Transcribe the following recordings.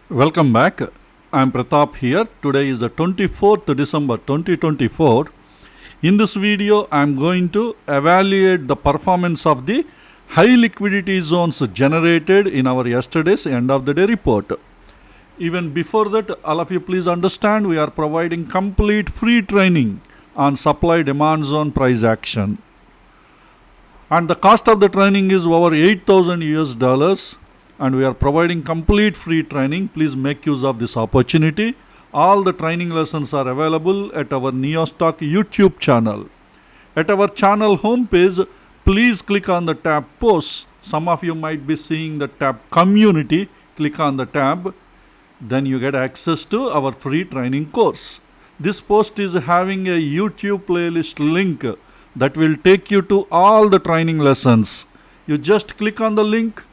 Welcome back. I'm Pratap here. Today is the 24th December 2024. In this video, I'm going to evaluate the performance of the high liquidity zones generated in our yesterday's end of the day report. Even before that, all of you please understand we are providing complete free training on supply demand zone price action. And the cost of the training is over 8,000 US dollars. And we are providing complete free training. Please make use of this opportunity. All the training lessons are available at our NeoStock YouTube channel. At our channel homepage, please click on the tab Posts. Some of you might be seeing the tab Community. Click on the tab. Then you get access to our free training course. This post is having a YouTube playlist link that will take you to all the training lessons. You just click on the link.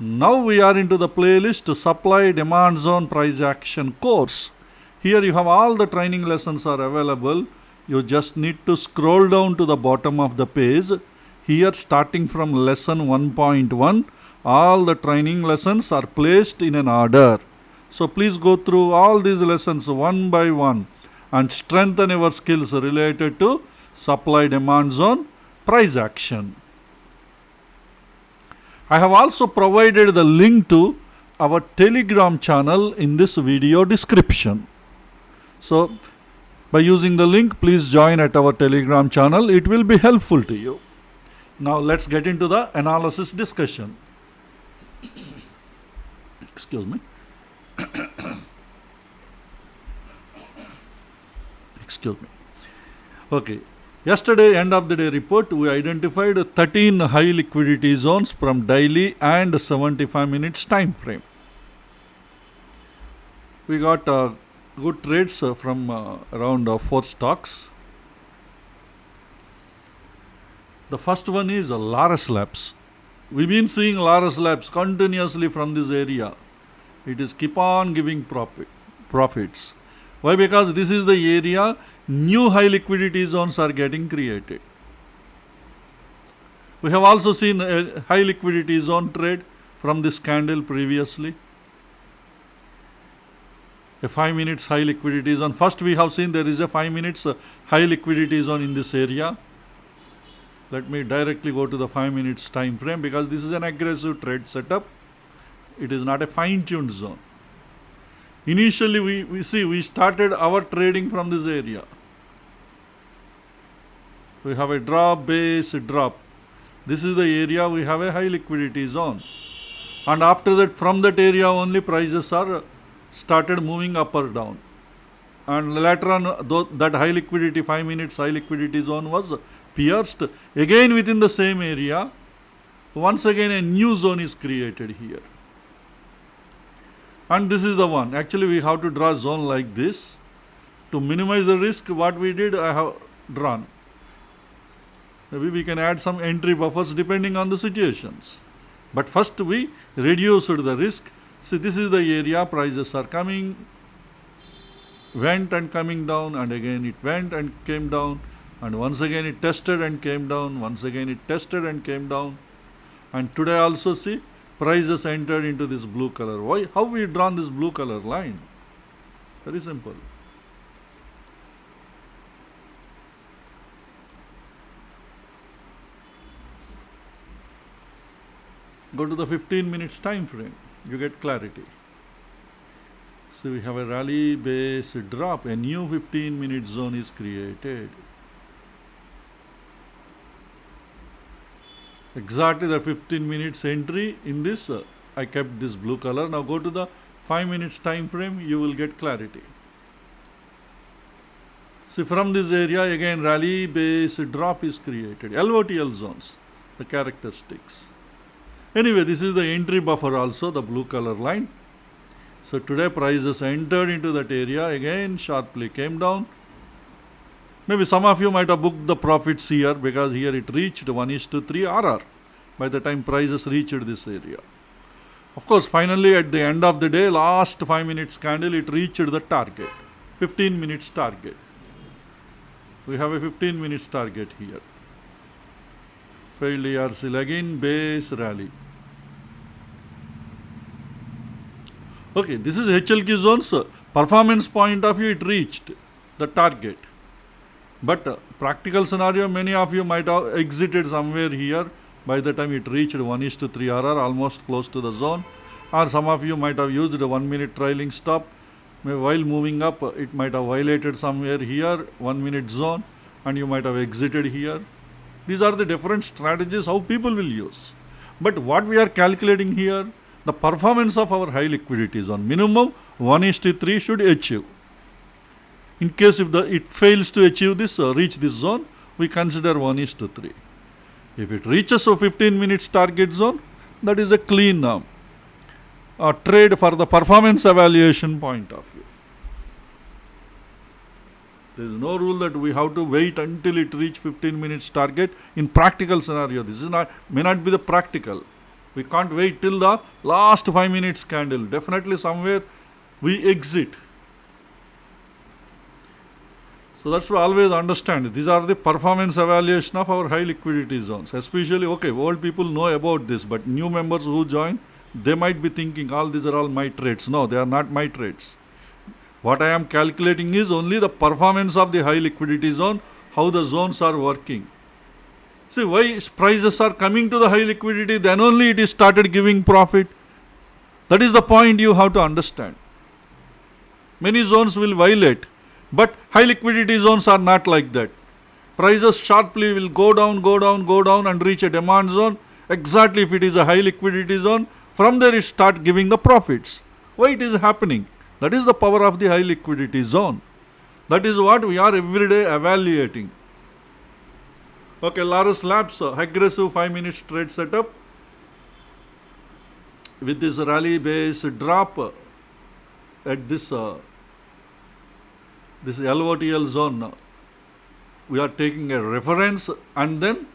Now we are into the playlist Supply Demand Zone Price Action course. Here you have all the training lessons are available. You just need to scroll down to the bottom of the page. Here starting from lesson 1.1, all the training lessons are placed in an order. So please go through all these lessons one by one and strengthen your skills related to supply demand zone price action. I have also provided the link to our Telegram channel in this video description. So, by using the link, please join at our Telegram channel. It will be helpful to you. Now, let's get into the analysis discussion. Excuse me. Excuse me. Okay. Yesterday, end of the day report, we identified 13 high liquidity zones from daily and 75 minutes time frame. We got good trades from around 4 stocks. The first one is Laurus Labs. We've been seeing Laurus Labs continuously from this area. It is keep on giving profits. Why? Because this is the area new high liquidity zones are getting created. We have also seen a high liquidity zone trade from this candle previously. A 5 minutes high liquidity zone. First we have seen there is a 5 minutes high liquidity zone in this area. Let me directly go to the 5 minutes time frame because this is an aggressive trade setup. It is not a fine-tuned zone. Initially we started our trading from this area. We have a drop, base, drop. This is the area we have a high liquidity zone. And after that, from that area only prices are started moving up or down. And later on, that high liquidity, 5 minutes high liquidity zone was pierced. Again within the same area, once again a new zone is created here. And this is the one. Actually, we have to draw a zone like this. To minimize the risk, what we did, I have drawn. Maybe we can add some entry buffers depending on the situations. But first we reduced the risk. See, this is the area prices are coming, went and coming down, and again it went and came down, and once again it tested and came down, once again it tested and came down. And today also see, prices entered into this blue color. Why? How we drawn this blue color line? Very simple. Go to the 15 minutes time frame. You get clarity. So we have a rally base drop. A new 15 minute zone is created. Exactly the 15 minutes entry in this. I kept this blue color. Now go to the 5 minutes time frame. You will get clarity. See, from this area again rally base drop is created. LOTL zones, the characteristics. Anyway, this is the entry buffer also, the blue color line. So today prices entered into that area, again sharply came down. Maybe some of you might have booked the profits here because here it reached 1:3 RR by the time prices reached this area. Of course, finally at the end of the day, last 5 minutes candle, it reached the target, 15 minutes target. We have a 15 minutes target here. failed ERC again, base rally. Okay, this is HLQ zones. Performance point of view, it reached the target. But practical scenario, many of you might have exited somewhere here by the time it reached 1:3 RR, almost close to the zone. Or some of you might have used a 1 minute trailing stop. While moving up, it might have violated somewhere here, 1 minute zone, and you might have exited here. These are the different strategies how people will use. But what we are calculating here, the performance of our high liquidity zone, minimum 1:3 should achieve. In case if it fails to achieve this, reach this zone, we consider 1:3. If it reaches a 15 minutes target zone, that is a clean trade for the performance evaluation point of view. There is no rule that we have to wait until it reach 15 minutes target. In practical scenario, this is may not be the practical. We can't wait till the last 5 minutes candle. Definitely somewhere we exit. So that's why always understand, these are the performance evaluation of our high liquidity zones. Especially, okay, old people know about this, but new members who join, they might be thinking, all these are all my trades. No, they are not my trades. What I am calculating is only the performance of the high liquidity zone, how the zones are working. See, why prices are coming to the high liquidity, then only it is started giving profit. That is the point you have to understand. Many zones will violate. But high liquidity zones are not like that. Prices sharply will go down and reach a demand zone. Exactly if it is a high liquidity zone, from there it start giving the profits. Why it is happening? That is the power of the high liquidity zone. That is what we are every day evaluating. Okay, Laurus Labs, aggressive 5 minutes trade setup with this rally base drop at this LOTL zone. We are taking a reference, and then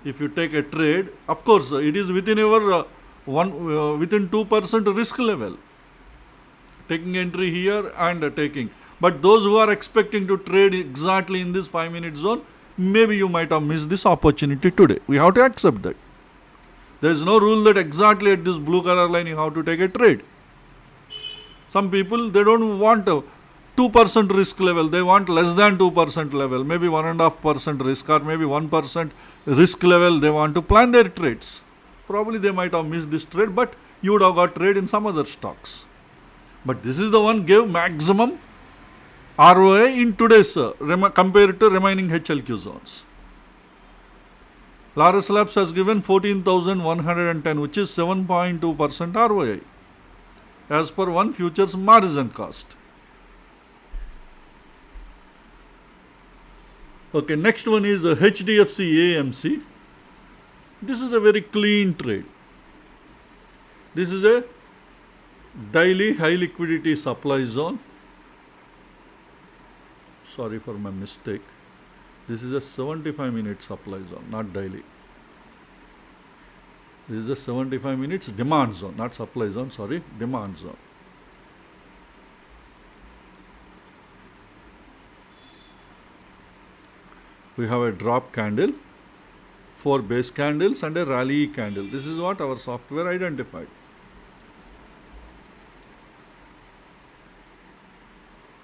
if you take a trade, of course it is within our within 2% risk level. Taking entry here and taking. But those who are expecting to trade exactly in this 5 minute zone, maybe you might have missed this opportunity today. We have to accept that. There is no rule that exactly at this blue color line you have to take a trade. Some people, they don't want a 2% risk level, they want less than 2% level, maybe 1.5% risk or maybe 1% risk level, they want to plan their trades. Probably they might have missed this trade, but you would have got trade in some other stocks. But this is the one gave maximum ROI in today's compared to remaining HLQ zones. Laurus Labs has given 14,110, which is 7.2% ROI as per one futures margin cost. Okay, next one is HDFC AMC. This is a very clean trade. This is a daily high liquidity supply zone. Sorry for my mistake. This is a 75 minute supply zone, not daily. This is a 75 minutes demand zone, not supply zone, sorry, demand zone. We have a drop candle, 4 base candles and a rally candle. This is what our software identified.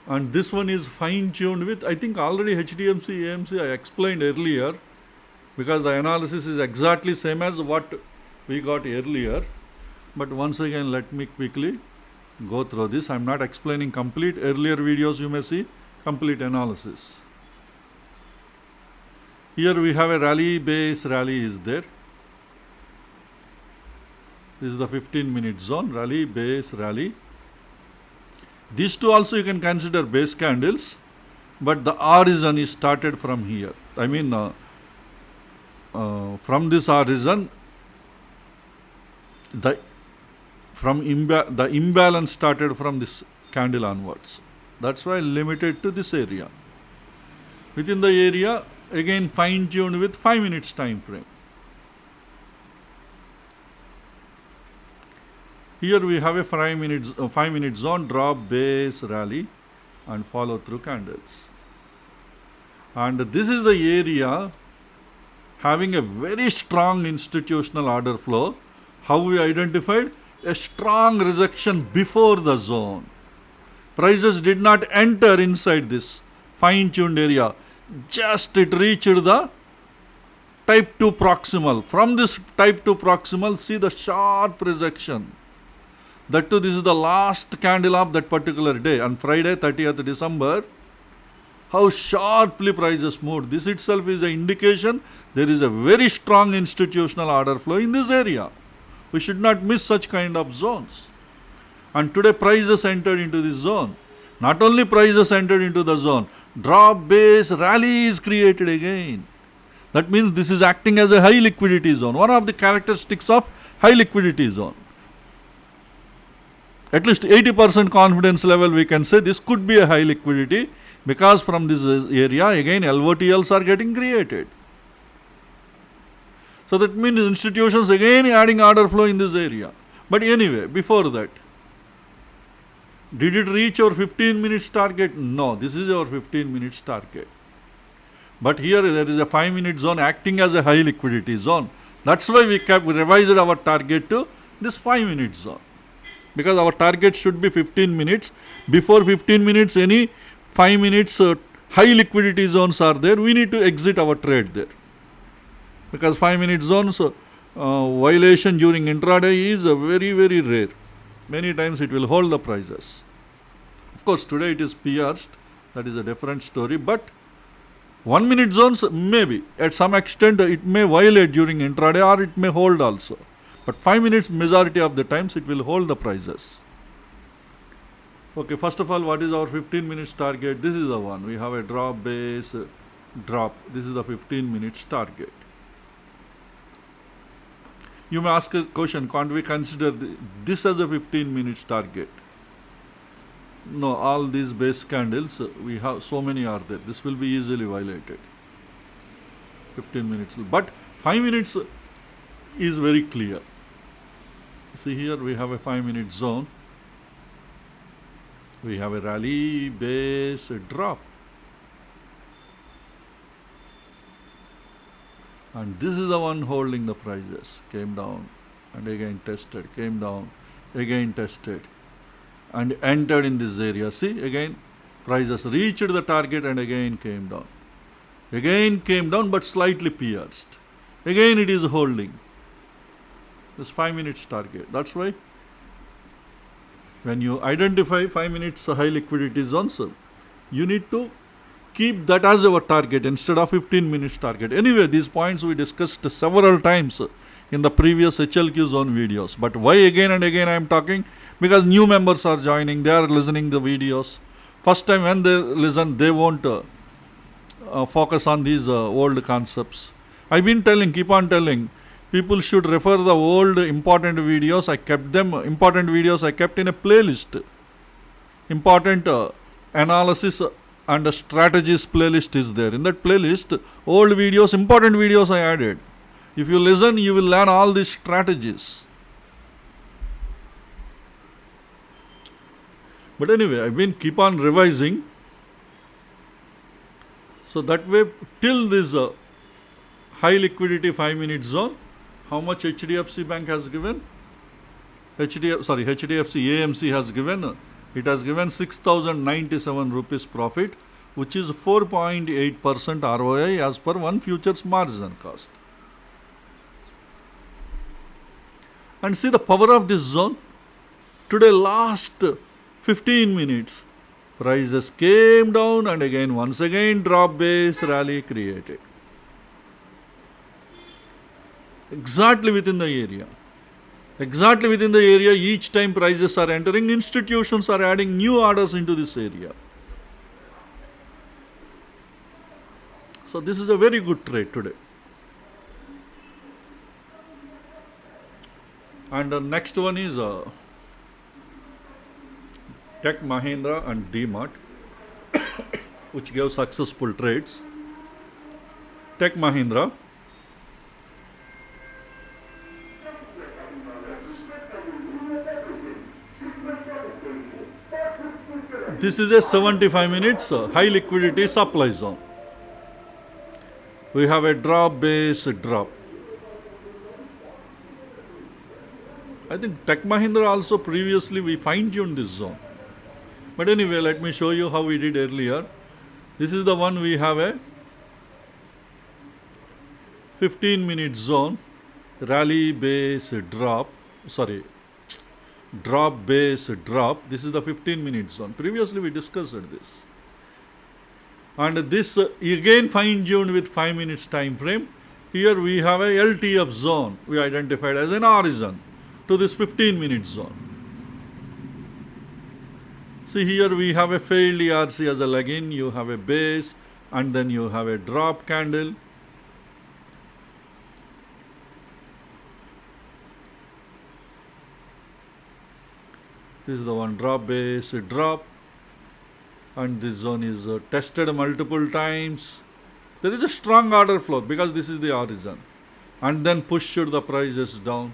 And this one is fine tuned with, I think already HDFC AMC I explained earlier, because the analysis is exactly same as what we got earlier. But once again, let me quickly go through this. I am not explaining complete. Earlier videos you may see complete analysis. Here we have a rally base, rally is there. This is the 15 minute zone, rally, base, rally. These two also you can consider base candles, but the origin is started from here. I mean, from this origin, the imbalance started from this candle onwards. That's why limited to this area. Within the area, again fine tuned with 5 minutes time frame. Here we have a 5 minute zone, drop, base, rally and follow through candles. And this is the area having a very strong institutional order flow. How we identified? a strong rejection before the zone. Prices did not enter inside this fine-tuned area. Just it reached the type 2 proximal. From this type 2 proximal, see the sharp rejection. That too, this is the last candle of that particular day. On Friday, 30th December, how sharply prices moved. This itself is an indication there is a very strong institutional order flow in this area. We should not miss such kind of zones. And today prices entered into this zone. Not only prices entered into the zone, drop base rally is created again. That means this is acting as a high liquidity zone. One of the characteristics of high liquidity zone. At least 80% confidence level we can say this could be a high liquidity, because from this area again LOTLs are getting created. So that means institutions again adding order flow in this area. But anyway, before that, did it reach our 15 minutes target? No, this is our 15 minutes target. But here there is a 5-minute zone acting as a high liquidity zone. That's why we revised our target to this 5-minute zone. Because our target should be 15 minutes. Before 15 minutes, any 5 minutes high liquidity zones are there, we need to exit our trade there. Because 5-minute zones violation during intraday is very, very rare. Many times it will hold the prices. Of course, today it is pierced. That is a different story. But 1-minute zones, maybe at some extent it may violate during intraday, or it may hold also. But 5 minutes, majority of the times it will hold the prices. Okay, first of all, what is our 15 minutes target? This is the one. We have a drop base drop. This is the 15 minutes target. You may ask a question, can't we consider this as a 15 minutes target? No, all these base candles, we have so many are there. This will be easily violated. 15 minutes. But 5 minutes is very clear. See here we have a 5-minute zone. We have a rally, base, a drop. And this is the one holding the prices. Came down and again tested, came down, again tested, and entered in this area. See, again prices reached the target and again came down. Again came down but slightly pierced. Again it is holding this 5 minutes target. That's why when you identify 5 minutes high liquidity zones, you need to keep that as our target instead of 15 minutes target. Anyway, these points we discussed several times in the previous HLQ zone videos. But why again and again I am talking? Because new members are joining, they are listening the videos. First time when they listen, they won't focus on these old concepts. I've been telling, keep on telling, people should refer the old important videos. Important videos I kept in a playlist. Important analysis and strategies playlist is there. In that playlist, old videos, important videos I added. If you listen, you will learn all these strategies. But anyway, I've been keep on revising. So that way, till this high liquidity 5-minute zone, how much HDFC Bank has given? HDFC AMC has given. It has given 6,097 rupees profit, which is 4.8% ROI as per one futures margin cost. And see the power of this zone. Today, last 15 minutes, prices came down and again, once again, drop base rally created. Exactly within the area. Exactly within the area, each time prices are entering, institutions are adding new orders into this area. So this is a very good trade today. And the next one is Tech Mahindra and Dmart, which gave successful trades. Tech Mahindra. This is a 75 minutes high liquidity supply zone. We have a drop base drop. I think Tech Mahindra also previously we fine-tuned this zone. But anyway, let me show you how we did earlier. This is the one we have a 15-minute zone, rally base drop, drop base drop. This is the 15-minute zone. Previously we discussed this. And this again fine-tuned with 5 minutes time frame. Here we have a LTF zone we identified as an origin to this 15-minute zone. See, here we have a failed ERC as a leg-in, you have a base, and then you have a drop candle. This is the one, drop base drop, and this zone is tested multiple times. There is a strong order flow because this is the origin, and then pushed the prices down.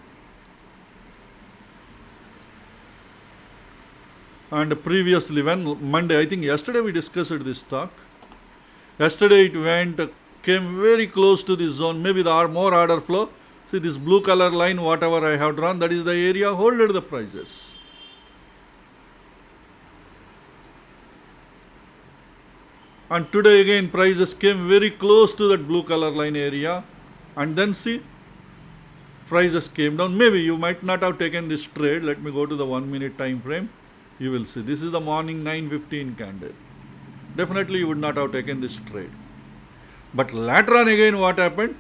And previously, when Monday, I think yesterday we discussed this stock. Yesterday it came very close to this zone, maybe the more order flow. See this blue color line, whatever I have drawn, that is the area holded the prices. And today again prices came very close to that blue color line area, and then see prices came down. Maybe you might not have taken this trade. Let me go to the 1 minute time frame. You will see this is the morning 9:15 candle. Definitely you would not have taken this trade. But later on again what happened?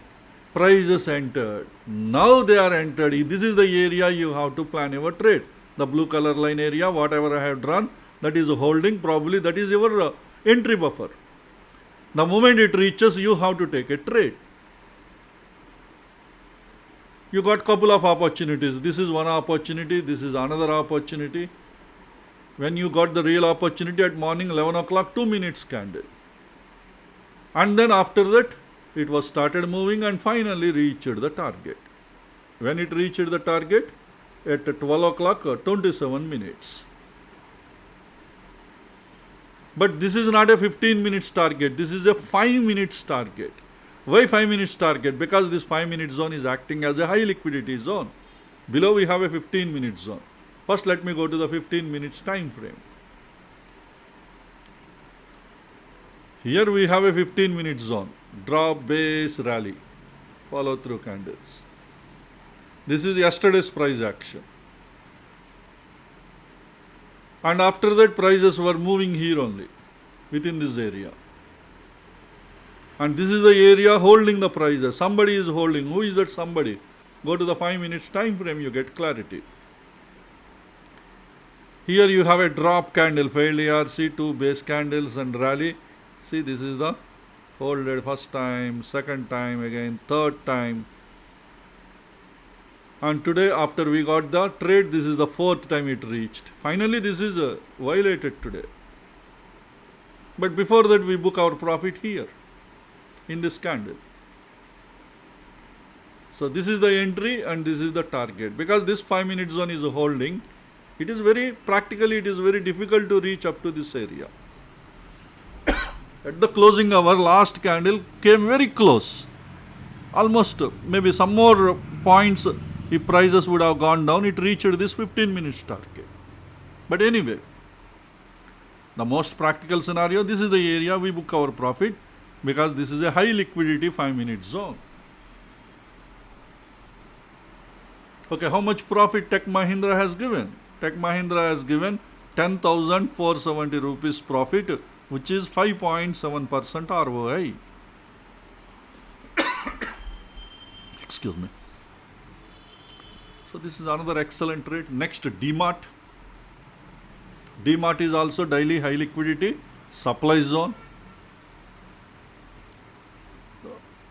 Prices entered. Now they are entered. This is the area you have to plan your trade. The blue color line area, whatever I have drawn, that is holding, probably that is your entry buffer. The moment it reaches, you have to take a trade. You got couple of opportunities. This is one opportunity, this is another opportunity. When you got the real opportunity at morning 11 o'clock, 2 minutes candle. And then after that, it was started moving and finally reached the target. When it reached the target, at 12 o'clock, 27 minutes. But this is not a 15 minutes target, this is a 5 minutes target. Why 5 minutes target? Because this 5 minute zone is acting as a high liquidity zone. Below we have a 15 minute zone. First let me go to the 15 minutes time frame. Here we have a 15 minute zone, drop base rally, follow through candles. This is yesterday's price action. And after that prices were moving here only, within this area. And this is the area holding the prices. Somebody is holding. Who is that somebody? Go to the 5 minutes time frame, you get clarity. Here you have a drop candle, failed ERC, 2 base candles and rally. See, this is the holded first time, second time, again third time. And today after we got the trade, this is the 4th time it reached. Finally this is violated today. But before that we book our profit here in this candle. So this is the entry and this is the target. Because this 5 minute zone is holding, it is very difficult to reach up to this area. At the closing hour, last candle came very close. Almost maybe some more points, if prices would have gone down, it reached this 15 minutes target. But anyway, the most practical scenario, this is the area we book our profit because this is a high liquidity 5 minute zone. Okay, how much profit Tech Mahindra has given? Tech Mahindra has given 10,470 rupees profit, which is 5.7% ROI. Excuse me. So this is another excellent trade. Next, Dmart. Dmart is also daily high liquidity supply zone.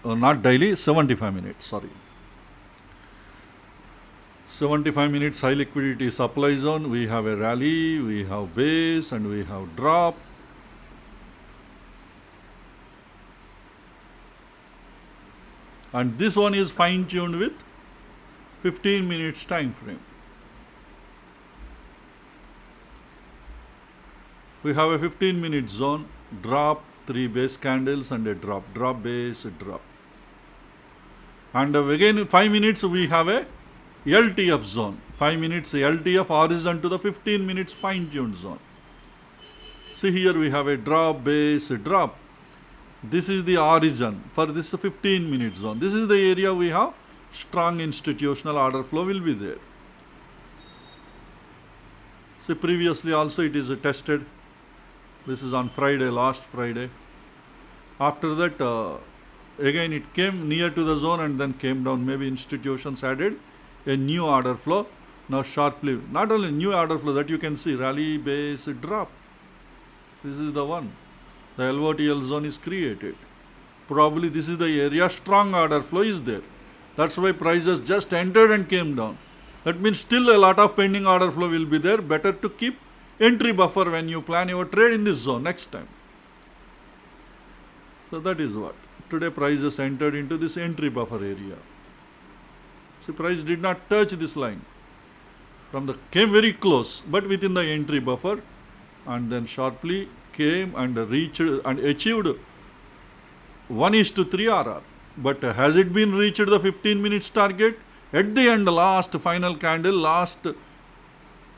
Not daily, 75 minutes, sorry. 75 minutes high liquidity supply zone. We have a rally, we have base, and we have drop. And this one is fine tuned with 15 minutes time frame. We have a 15 minute zone, drop, 3 base candles and a drop, drop base, drop. And again 5 minutes we have a LTF zone, 5 minutes LTF horizon to the 15 minutes fine tuned zone. See here we have a drop, base, drop. This is the origin for this 15 minute zone. This is the area we have strong institutional order flow will be there. See previously also it is tested. This is on Friday, last Friday. After that again it came near to the zone and then came down. Maybe institutions added a new order flow. Now sharply, not only new order flow that you can see, rally, base, drop. This is the one. The LOTL zone is created. Probably this is the area strong order flow is there. That's why prices just entered and came down. That means still a lot of pending order flow will be there. Better to keep entry buffer when you plan your trade in this zone next time. So that is what. Today prices entered into this entry buffer area. See, price did not touch this line. Came very close, but within the entry buffer, and then sharply came and reached and achieved 1:3 RR. But has it been reached the 15 minutes target? At the end, last final candle, last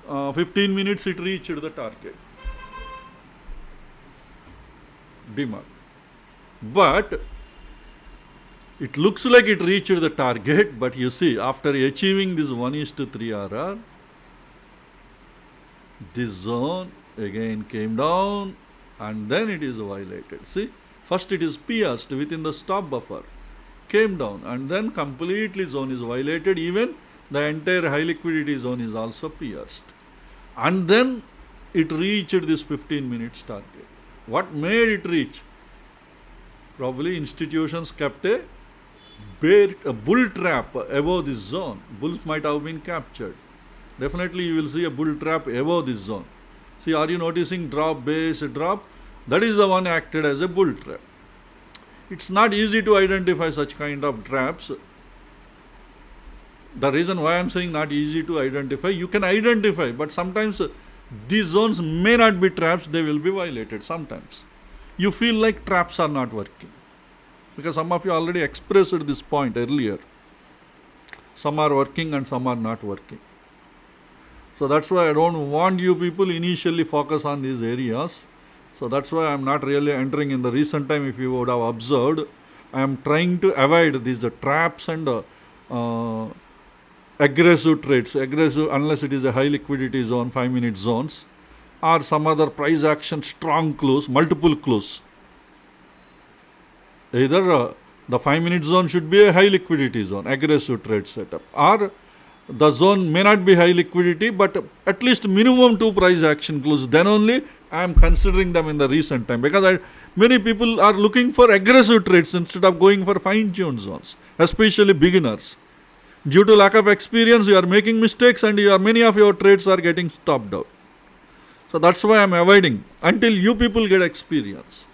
15 minutes it reached the target. Dmart. But it looks like it reached the target, but you see, after achieving this 1:3 RR, this zone again came down and then it is violated. See, first it is pierced within the stop buffer, came down and then completely zone is violated. Even the entire high liquidity zone is also pierced. And then it reached this 15 minutes target. What made it reach? Probably institutions kept a bull trap above this zone. Bulls might have been captured. Definitely you will see a bull trap above this zone. See, are you noticing drop, base, drop? That is the one acted as a bull trap. It's not easy to identify such kind of traps. The reason why I am saying not easy to identify, you can identify, but sometimes these zones may not be traps, they will be violated sometimes. You feel like traps are not working. Because some of you already expressed this point earlier. Some are working and some are not working. So that's why I don't want you people initially focus on these areas. So that's why I'm not really entering in the recent time. If you would have observed, I am trying to avoid these traps and aggressive trades. Aggressive unless it is a high liquidity zone, 5 minute zones, or some other price action, strong close, multiple close. Either the 5 minute zone should be a high liquidity zone, aggressive trade setup, or the zone may not be high liquidity, but at least minimum 2 price action close. Then only I am considering them in the recent time, because many people are looking for aggressive trades instead of going for fine-tuned zones, especially beginners. Due to lack of experience, you are making mistakes and many of your trades are getting stopped out. So that's why I am avoiding until you people get experience.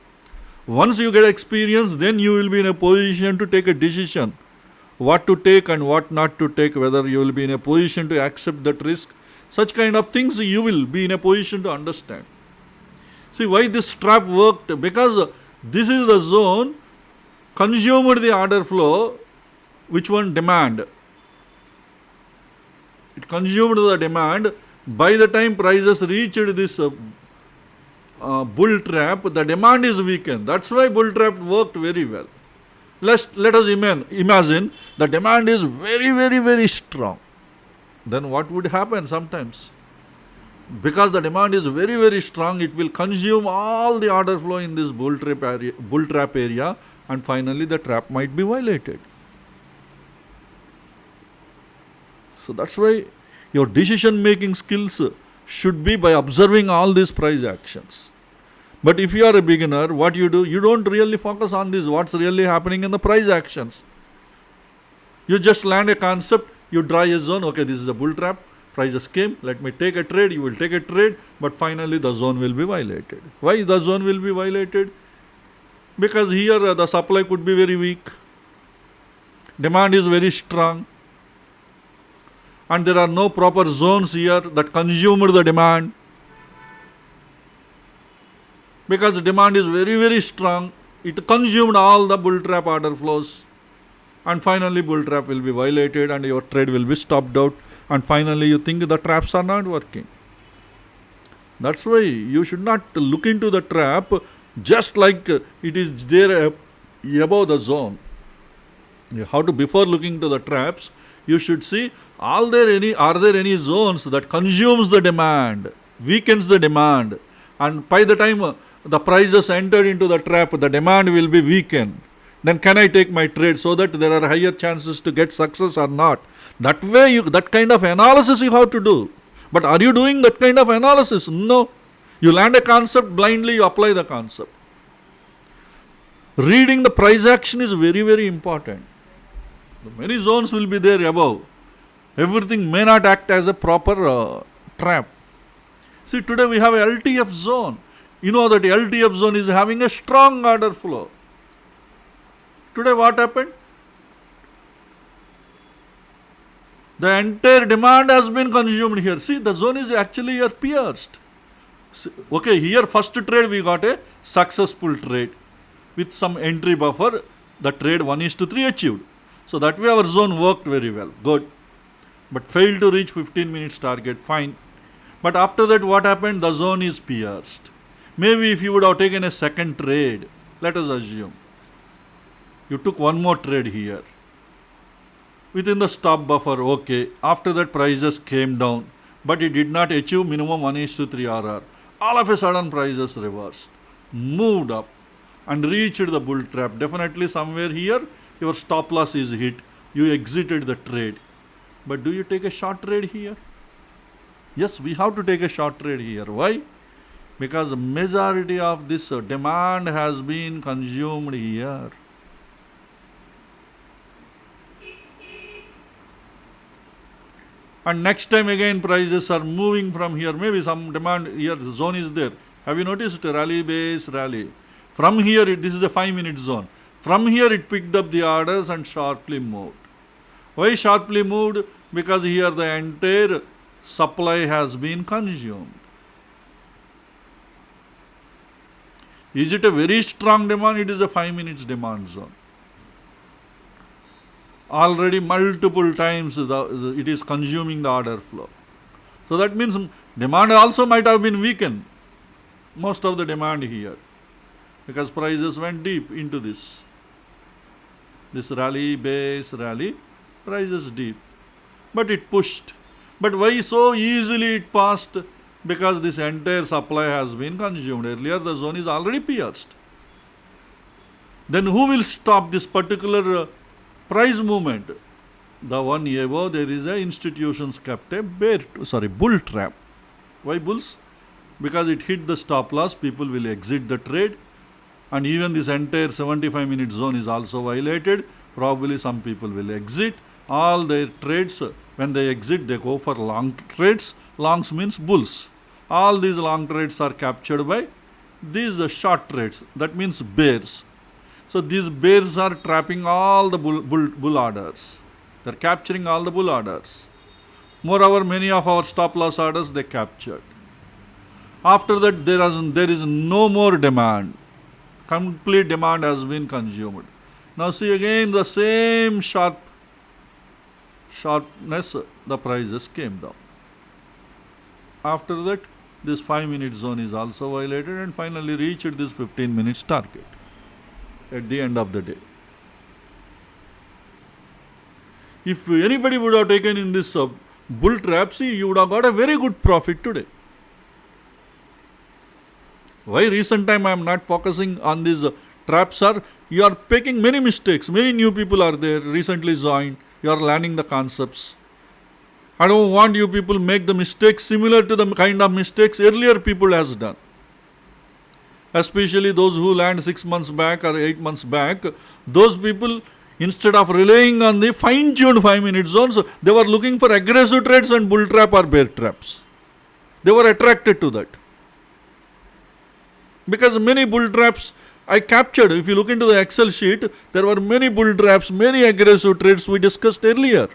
Once you get experience, then you will be in a position to take a decision what to take and what not to take, whether you will be in a position to accept that risk. Such kind of things you will be in a position to understand. See why this trap worked? Because this is the zone consumed the order flow, which one? Demand. It consumed the demand. By the time prices reached this bull trap, the demand is weakened. That's why bull trap worked very well. Let us imagine the demand is very, very, very strong. Then what would happen sometimes? Because the demand is very, very strong, it will consume all the order flow in this bull trap area, and finally the trap might be violated. So that's why your decision making skills should be by observing all these price actions. But if you are a beginner, what you do, you don't really focus on this, what's really happening in the price actions. You just land a concept, you draw a zone, okay, this is a bull trap, prices came, let me take a trade, you will take a trade, but finally the zone will be violated. Why the zone will be violated? Because here the supply could be very weak, demand is very strong, and there are no proper zones here that consumed the demand. Because demand is very, very strong, it consumed all the bull trap order flows. and finally bull trap will be violated and your trade will be stopped out, and finally you think the traps are not working. That's why you should not look into the trap just like it is there above the zone. You have to, before looking to the traps, you should see, are there any zones that consumes the demand, weakens the demand, and by the time the prices entered into the trap, the demand will be weakened. Then can I take my trade so that there are higher chances to get success or not? That way, that kind of analysis you have to do. But are you doing that kind of analysis? No. You land a concept, blindly you apply the concept. Reading the price action is very, very important. Many zones will be there above. Everything may not act as a proper trap. See, today we have a LTF zone. You know that LTF zone is having a strong order flow. Today what happened? The entire demand has been consumed here. See, the zone is actually here pierced. Okay, here first trade we got a successful trade with some entry buffer. The trade 1:3 achieved. So that way our zone worked very well. Good. But failed to reach 15 minutes target. Fine. But after that what happened? The zone is pierced. Maybe if you would have taken a second trade, let us assume. You took one more trade here. Within the stop buffer, okay. After that prices came down. But it did not achieve minimum 1:3 RR. All of a sudden prices reversed. Moved up and reached the bull trap. Definitely somewhere here your stop loss is hit. You exited the trade. But do you take a short trade here? Yes, we have to take a short trade here. Why? Because the majority of this demand has been consumed here. And next time again prices are moving from here. Maybe some demand here, the zone is there. Have you noticed rally base rally? From here, this is a 5-minute zone. From here it picked up the orders and sharply moved. Why sharply moved? Because here the entire supply has been consumed. Is it a very strong demand? It is a 5 minutes demand zone. Already multiple times it is consuming the order flow. So that means demand also might have been weakened. Most of the demand here. Because prices went deep into this. This rally, base rally, prices deep. But it pushed. But why so easily it passed? Because this entire supply has been consumed. Earlier the zone is already pierced. Then who will stop this particular price movement? The one above, there is a institutions kept a bull trap. Why bulls? Because it hit the stop loss, people will exit the trade, and even this entire 75-minute zone is also violated. Probably some people will exit. All their trades, when they exit, they go for long trades. Longs means bulls. All these long trades are captured by these short trades. That means bears. So these bears are trapping all the bull orders. They are capturing all the bull orders. Moreover, many of our stop loss orders they captured. After that, there is no more demand. Complete demand has been consumed. Now see again the same sharpness, the prices came down. After that, this 5-minute zone is also violated and finally reached this 15 minutes target at the end of the day. If anybody would have taken in this bull trap, see, you would have got a very good profit today. Why recent time I am not focusing on these traps are, you are making many mistakes. Many new people are there, recently joined. You are learning the concepts. I don't want you people make the mistakes similar to the kind of mistakes earlier people has done. Especially those who learned 6 months back or 8 months back. Those people, instead of relying on the fine-tuned 5-minute zones, they were looking for aggressive trades and bull trap or bear traps. They were attracted to that. Because many bull traps I captured. If you look into the Excel sheet, there were many bull traps, many aggressive trades we discussed earlier.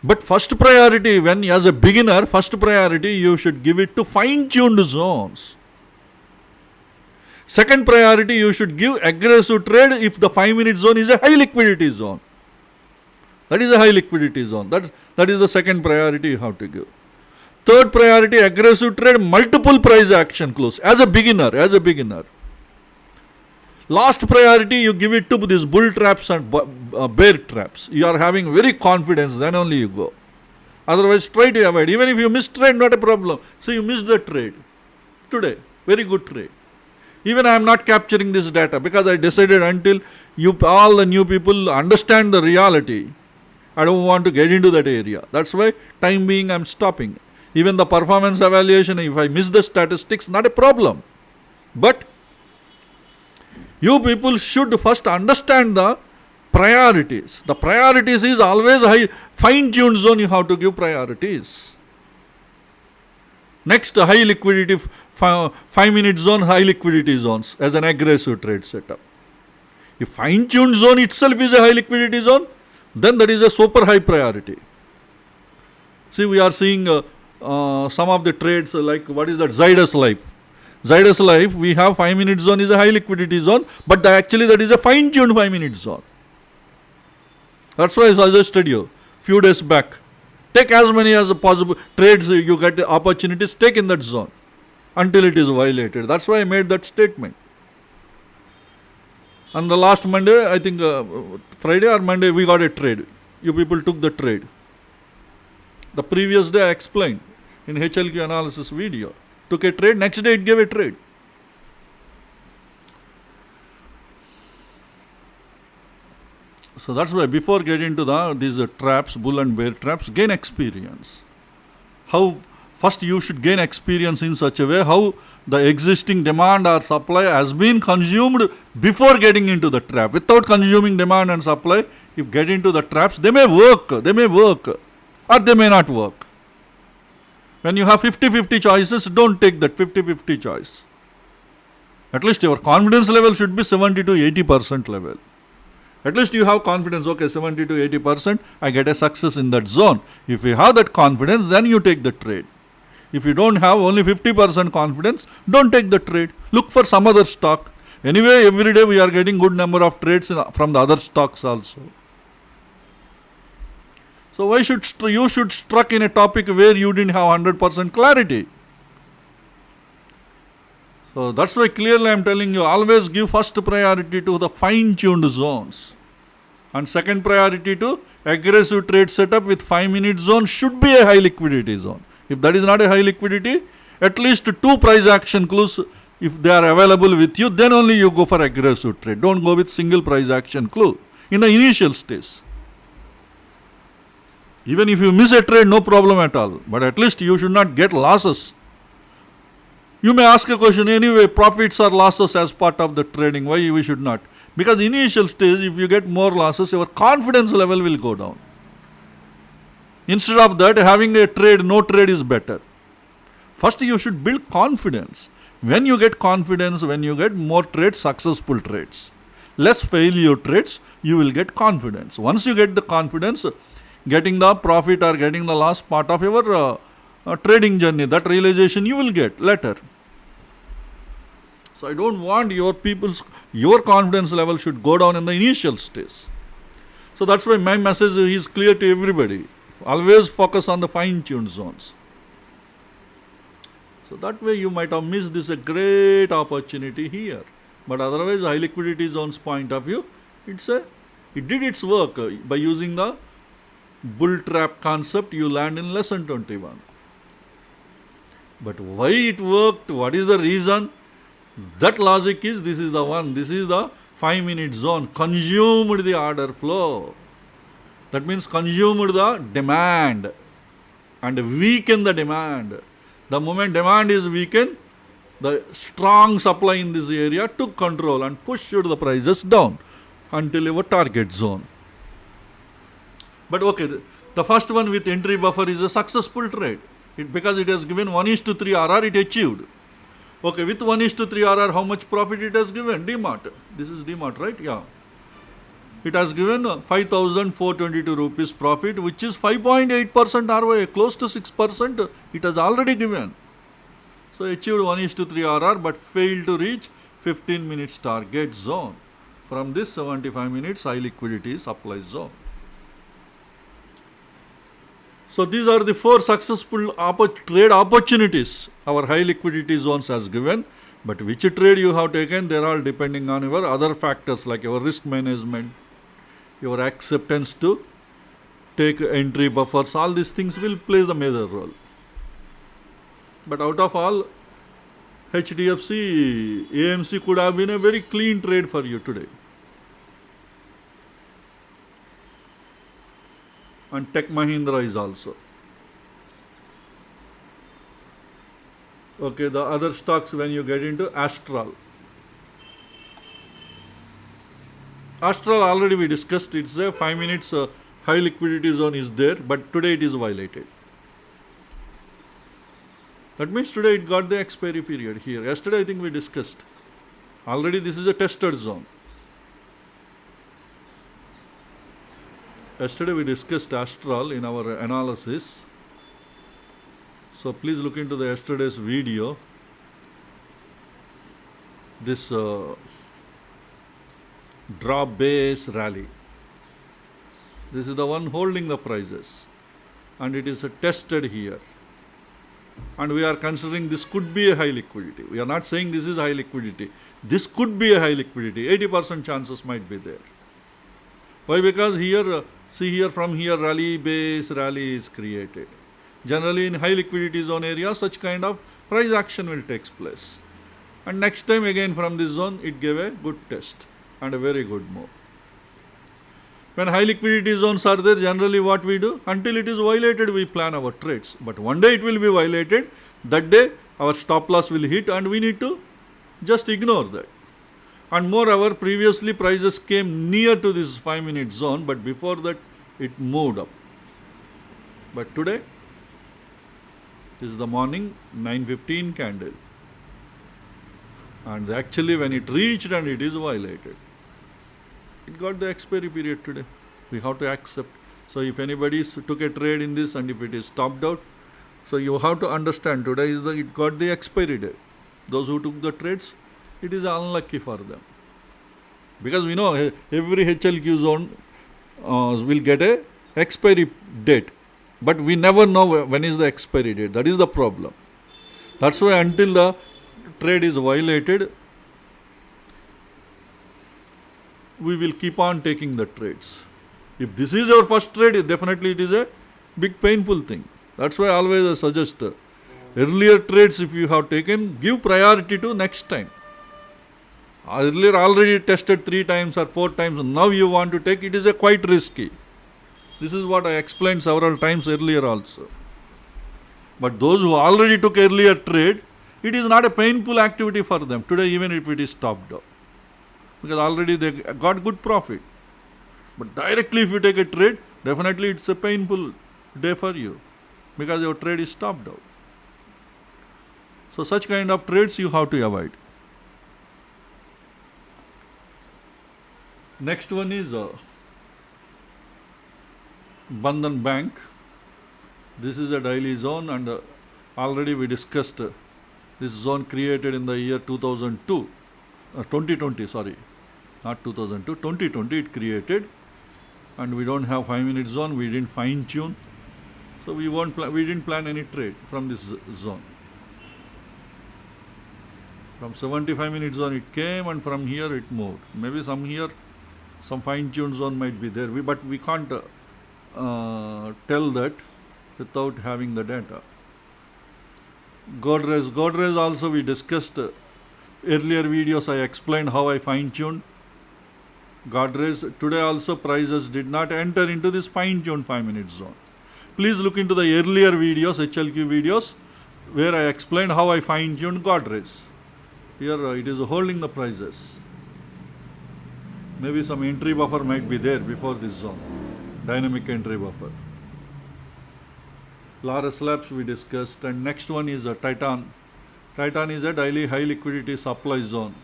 But first priority, when as a beginner, first priority you should give it to fine-tuned zones. Second priority, you should give aggressive trade if the 5-minute zone is a high liquidity zone. That is a high liquidity zone. That is the second priority you have to give. Third priority, aggressive trade, multiple price action close as a beginner. Last priority, you give it to these bull traps and bear traps. You are having very confidence, then only you go. Otherwise, try to avoid. Even if you miss trade, not a problem. So you missed the trade today. Very good trade. Even I am not capturing this data because I decided until all the new people understand the reality, I don't want to get into that area. That's why time being I am stopping. Even the performance evaluation, if I miss the statistics, not a problem. But you people should first understand the priorities. The priorities is always high, fine-tuned zone you have to give priorities. Next, high liquidity, 5-minute zone, high liquidity zones as an aggressive trade setup. If fine-tuned zone itself is a high liquidity zone, then that is a super high priority. See, we are seeing some of the trades like what is that, Zydus Life. Zydus Life, we have 5-minute zone is a high liquidity zone, but actually that is a fine-tuned 5-minute zone. That's why I suggested you few days back. Take as many as possible trades you get the opportunities, take in that zone until it is violated. That's why I made that statement. And the last Monday, I think Friday or Monday, we got a trade. You people took the trade. The previous day I explained in HLQ analysis video. Took a trade, next day it gave a trade. So that's why before getting to these traps, bull and bear traps, gain experience. How first you should gain experience in such a way how the existing demand or supply has been consumed before getting into the trap. Without consuming demand and supply, if get into the traps, they may work or they may not work. When you have 50-50 choices, don't take that 50-50 choice. At least your confidence level should be 70 to 80% level. At least you have confidence, okay, 70 to 80%, I get a success in that zone. If you have that confidence, then you take the trade. If you don't have only 50% confidence, don't take the trade. Look for some other stock. Anyway, every day we are getting good number of trades from the other stocks also. So why should you struck in a topic where you didn't have 100% clarity? So that's why clearly I am telling you, always give first priority to the fine-tuned zones. And second priority to aggressive trade setup with 5-minute zone should be a high liquidity zone. If that is not a high liquidity, at least 2 price action clues, if they are available with you, then only you go for aggressive trade. Don't go with single price action clue in the initial stage. Even if you miss a trade, no problem at all. But at least you should not get losses. You may ask a question, anyway, profits or losses as part of the trading. Why we should not? Because initial stage, if you get more losses, your confidence level will go down. Instead of that, having a trade, no trade is better. First, you should build confidence. When you get confidence, when you get more trades, successful trades, less failure trades, you will get confidence. Once you get the confidence, getting the profit or getting the loss part of your trading journey, that realization you will get later. So I don't want your confidence level should go down in the initial stage. So that's why my message is clear to everybody. Always focus on the fine-tuned zones. So that way you might have missed this a great opportunity here. But otherwise, high liquidity zones point of view, it did its work. By using the bull trap concept, you land in lesson 21. But why it worked, what is the reason? That logic is, this is the one, this is the 5-minute zone, consumed the order flow. That means consumed the demand and weakened the demand. The moment demand is weakened, the strong supply in this area took control and pushed the prices down until your target zone. But okay, the first one with entry buffer is a successful trade. Because it has given 1:3 RR, it achieved. Okay, with 1:3 RR, how much profit it has given? Dmart. This is Dmart, right? Yeah. It has given 5,422 rupees profit, which is 5.8% ROA, close to 6%. It has already given. So achieved 1:3 RR, but failed to reach 15 minutes target zone. From this 75 minutes high liquidity supply zone. So these are the 4 successful trade opportunities our high liquidity zones has given. But which trade you have taken, they are all depending on your other factors like your risk management, your acceptance to take entry buffers. All these things will play the major role. But out of all, HDFC AMC could have been a very clean trade for you today. And Tech Mahindra is also. Okay, the other stocks when you get into Astral. Astral already we discussed, it's a 5 minutes high liquidity zone is there, but today it is violated. That means today it got the expiry period here. Yesterday I think we discussed. Already this is a tested zone. Yesterday we discussed Astral in our analysis. So please look into the yesterday's video. This drop base rally. This is the one holding the prices. And it is tested here. And we are considering this could be a high liquidity. We are not saying this is high liquidity. This could be a high liquidity. 80% chances might be there. Why? Because here, see here from here rally base rally is created. Generally in high liquidity zone area, such kind of price action will take place. And next time again from this zone, it gave a good test and a very good move. When high liquidity zones are there, generally what we do, until it is violated, we plan our trades. But one day it will be violated, that day our stop loss will hit and we need to just ignore that. And moreover, previously prices came near to this 5 minute zone, but before that it moved up. But today, this is the morning 9:15 candle. And actually when it reached and it is violated, it got the expiry period today. We have to accept. So if anybody took a trade in this and if it is stopped out, so you have to understand today is it got the expiry date. Those who took the trades, it is unlucky for them. Because we know every HLQ zone will get a expiry date. But we never know when is the expiry date. That is the problem. That's why until the trade is violated, we will keep on taking the trades. If this is your first trade, definitely it is a big painful thing. That's why always I suggest earlier trades if you have taken, give priority to next time. Earlier already tested 3 times or 4 times, now you want to take, it is a quite risky. This is what I explained several times earlier also. But those who already took earlier trade, it is not a painful activity for them today even if it is stopped out. Because already they got good profit. But directly if you take a trade, definitely it's a painful day for you. Because your trade is stopped out. So such kind of trades you have to avoid. Next one is Bandhan Bank. This is a daily zone and already we discussed this zone created in the year 2020, not 2002, 2020 it created, and we don't have 5 minute zone, we didn't fine tune, so we didn't plan any trade from this zone. From 75 minute zone it came and from here it moved. Maybe some fine tuned zone might be there, but we can't tell that without having the data. Godrej also we discussed earlier videos. I explained how I fine tuned Godrej. Today also prices did not enter into this fine tuned 5 minute zone. Please look into the earlier videos, HLQ videos, where I explained how I fine tuned Godrej. Here it is holding the prices. Maybe some entry buffer might be there before this zone. Dynamic entry buffer. Laurus Labs we discussed, and next one is Titan. Titan is a daily high liquidity supply zone.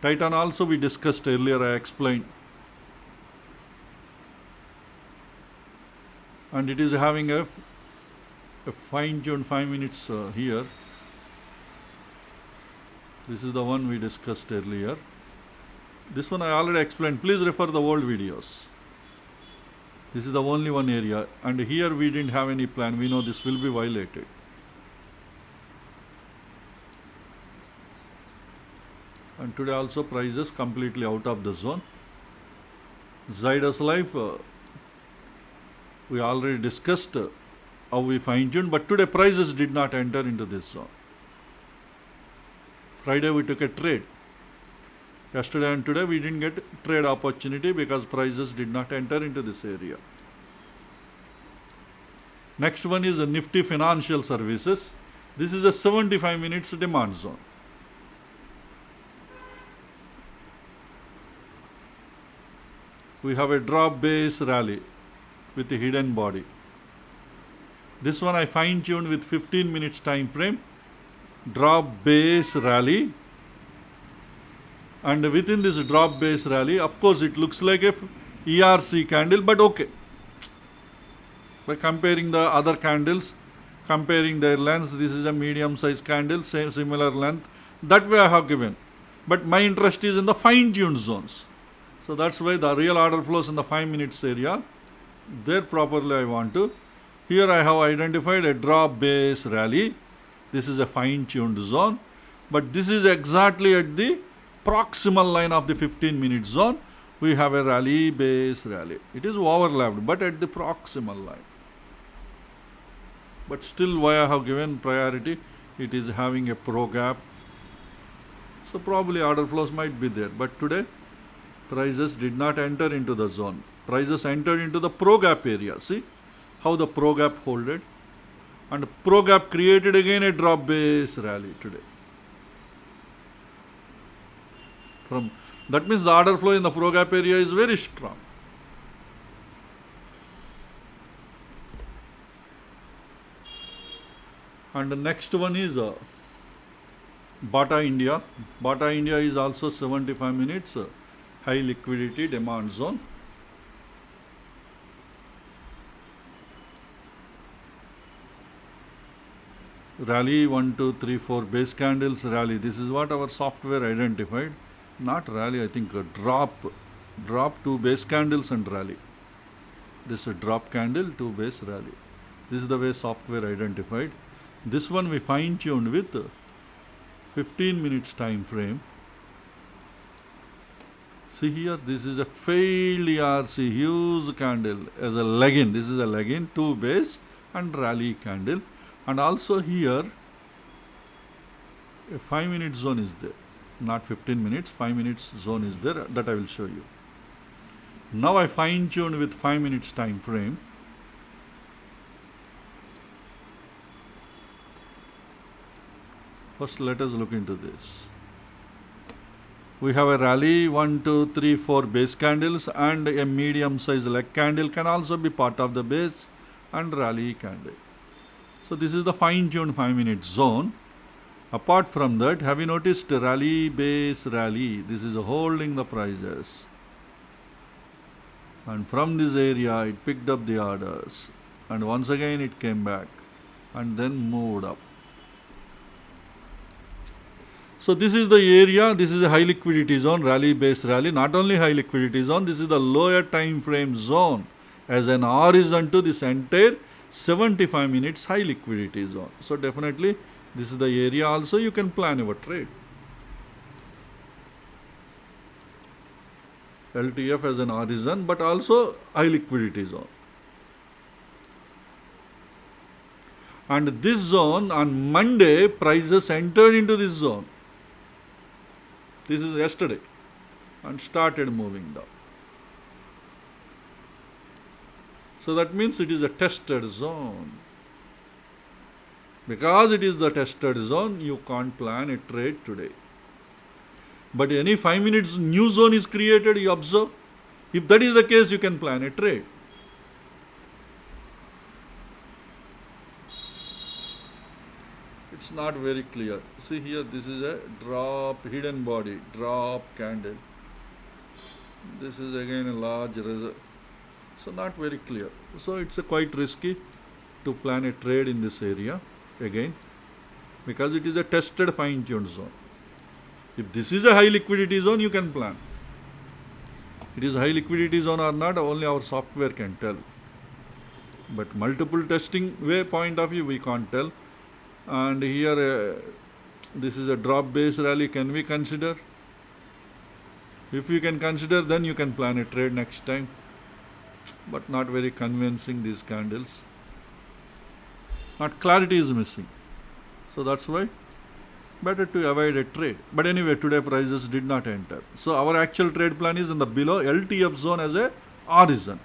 Titan also we discussed earlier, I explained. And it is having a fine-tuned 5 minutes here. This is the one we discussed earlier. This one I already explained. Please refer the old videos. This is the only one area, and here we didn't have any plan. We know this will be violated. And today also prices completely out of the zone. Zydus Life, we already discussed how we fine-tuned, but today prices did not enter into this zone. Friday we took a trade. Yesterday and today we didn't get trade opportunity because prices did not enter into this area. Next one is the Nifty Financial Services. This is a 75 minutes demand zone. We have a drop base rally with a hidden body. This one I fine-tuned with 15 minutes time frame. Drop base rally. And within this drop base rally, of course it looks like a ERC candle, but okay. By comparing the other candles, comparing their lengths, this is a medium size candle, same similar length. That way I have given. But my interest is in the fine-tuned zones. So that's why the real order flows in the 5 minutes area. There properly I want to. Here I have identified a drop base rally. This is a fine-tuned zone. But this is exactly at the proximal line of the 15 minute zone. We have a rally base rally. It is overlapped, but at the proximal line. But still why I have given priority, it is having a pro gap. So probably order flows might be there. But today, prices did not enter into the zone. Prices entered into the pro gap area. See how the pro gap holded. And pro gap created again a drop base rally today. That means the order flow in the pro gap area is very strong. And the next one is Bata India. Bata India is also 75 minutes high liquidity demand zone. Rally 1, 2, 3, 4 base candles rally. This is what our software identified. Not rally, I think a drop 2 base candles and rally. This is a drop candle, 2 base rally. This is the way software identified. This one we fine-tuned with 15 minutes time frame. See here, this is a failed ERC, huge candle as a leg-in. This is a leg-in, 2 base and rally candle. And also here, a 5 minute zone is there. Not 15 minutes, 5 minutes zone is there. That I will show you. Now I fine-tuned with 5 minutes time frame. First let us look into this. We have a rally 1, 2, 3, 4 base candles and a medium size leg candle can also be part of the base and rally candle. So this is the fine-tuned 5 minute zone. Apart from that, have you noticed rally base rally? This is holding the prices. And from this area it picked up the orders. And once again it came back and then moved up. So this is the area, this is a high liquidity zone, rally base rally. Not only high liquidity zone, this is the lower time frame zone as an horizon to this entire 75 minutes high liquidity zone. So definitely this is the area also you can plan your trade. LTF as an horizon, but also high liquidity zone. And this zone on Monday, prices entered into this zone. This is yesterday and started moving down. So that means it is a tested zone. Because it is the tested zone, you can't plan a trade today. But any 5 minutes new zone is created, you observe. If that is the case, you can plan a trade. It's not very clear. See here, this is a drop, hidden body, drop candle. This is again a large reserve. So not very clear. So it's quite risky to plan a trade in this area again because it is a tested fine-tuned zone. If this is a high liquidity zone, you can plan. It is a high liquidity zone or not, only our software can tell. But multiple testing way point of view, we can't tell. And here, this is a drop based rally. Can we consider? If you can consider, then you can plan a trade next time. But not very convincing, these candles. Not clarity is missing. So that's why better to avoid a trade. But anyway, today prices did not enter. So our actual trade plan is in the below LTF zone as a horizon.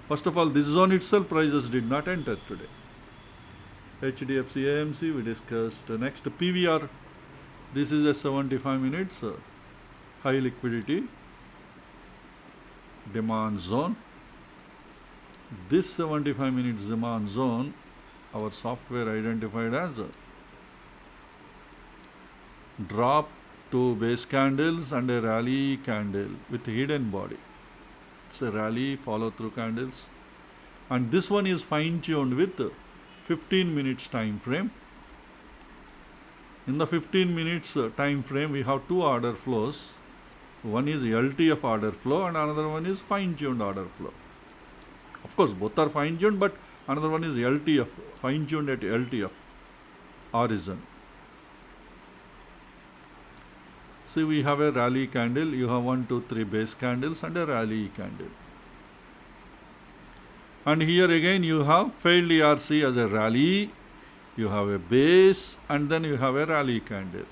First of all, this zone itself prices did not enter today. HDFC AMC we discussed. Next PVR. This is a 75 minutes high liquidity demand zone. This 75 minutes demand zone, our software identified as a drop, 2 base candles and a rally candle with hidden body. It's a rally follow through candles, and this one is fine tuned with 15 minutes time frame. In the 15 minutes time frame, we have two order flows. One is LTF order flow and another one is fine tuned order flow. Of course, both are fine tuned, but another one is LTF, fine tuned at LTF horizon. See, we have a rally candle. You have 1, 2, 3 base candles and a rally candle. And here again you have failed ERC as a rally. You have a base and then you have a rally candle.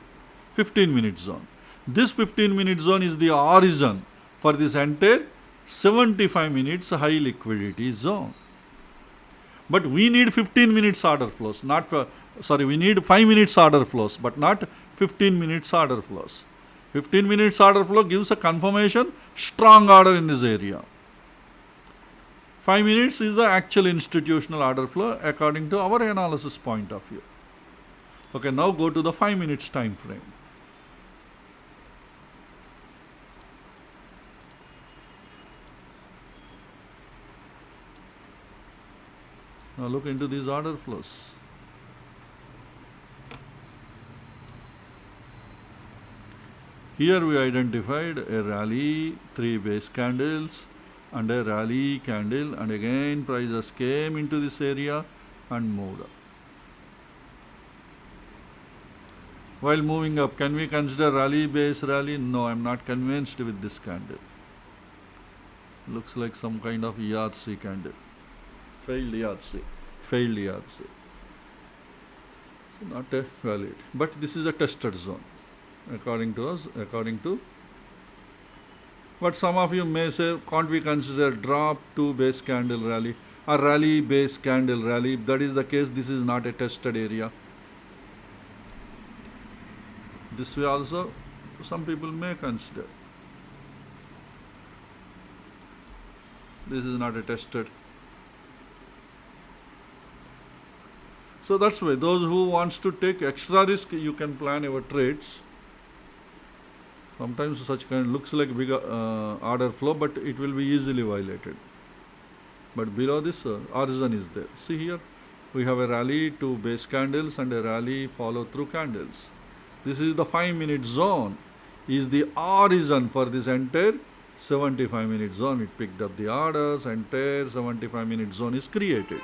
15 minute zone. This 15 minute zone is the horizon for this entire 75 minutes high liquidity zone. But we need 15 minutes order flows, we need 5 minutes order flows, but not 15 minutes order flows. 15 minutes order flow gives a confirmation, strong order in this area. 5 minutes is the actual institutional order flow according to our analysis point of view. Okay, now go to the 5 minutes time frame. Now look into these order flows. Here we identified a rally, 3 base candles and a rally candle, and again prices came into this area and moved up. While moving up, can we consider rally base rally? No, I am not convinced with this candle. Looks like some kind of ERC candle. Failed ERC. So not a valid. But this is a tested zone, according to us, But some of you may say, can't we consider drop, 2 base candle rally, or rally base candle rally? If that is the case, this is not a tested area. This way also, some people may consider. This is not a tested. So that's why those who wants to take extra risk, you can plan your trades. Sometimes such kind looks like big order flow, but it will be easily violated. But below this horizon is there. See here, we have a rally, 2 base candles and a rally follow through candles. This is the 5 minute zone, is the horizon for this entire 75 minute zone. It picked up the orders, entire 75 minute zone is created.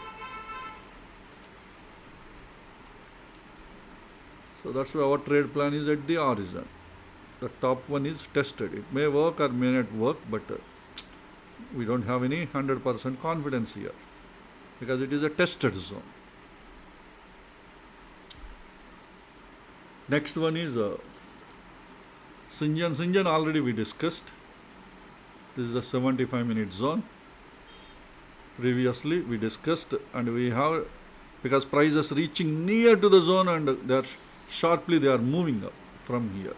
So that's why our trade plan is at the horizon. The top one is tested. It may work or may not work, but we don't have any 100% confidence here because it is a tested zone. Next one is Sinjan. Sinjan already we discussed. This is a 75 minute zone. Previously we discussed, and we have, because prices reaching near to the zone and they are sharply they are moving up from here.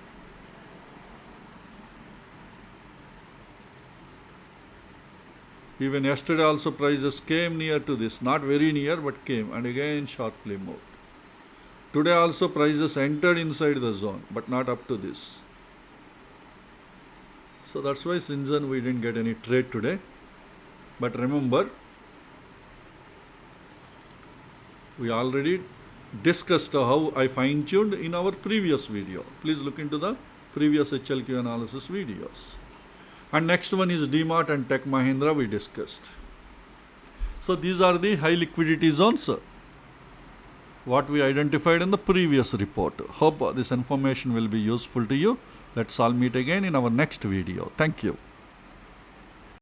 Even yesterday also prices came near to this, not very near but came, and again sharply moved. Today also prices entered inside the zone but not up to this. So that's why Sinjan we didn't get any trade today. But remember, we already discussed how I fine-tuned in our previous video. Please look into the previous HLQ analysis videos. And next one is Dmart and Tech Mahindra we discussed. So these are the high liquidity zones what we identified in the previous report. Hope this information will be useful to you. Let's all meet again in our next video. Thank you.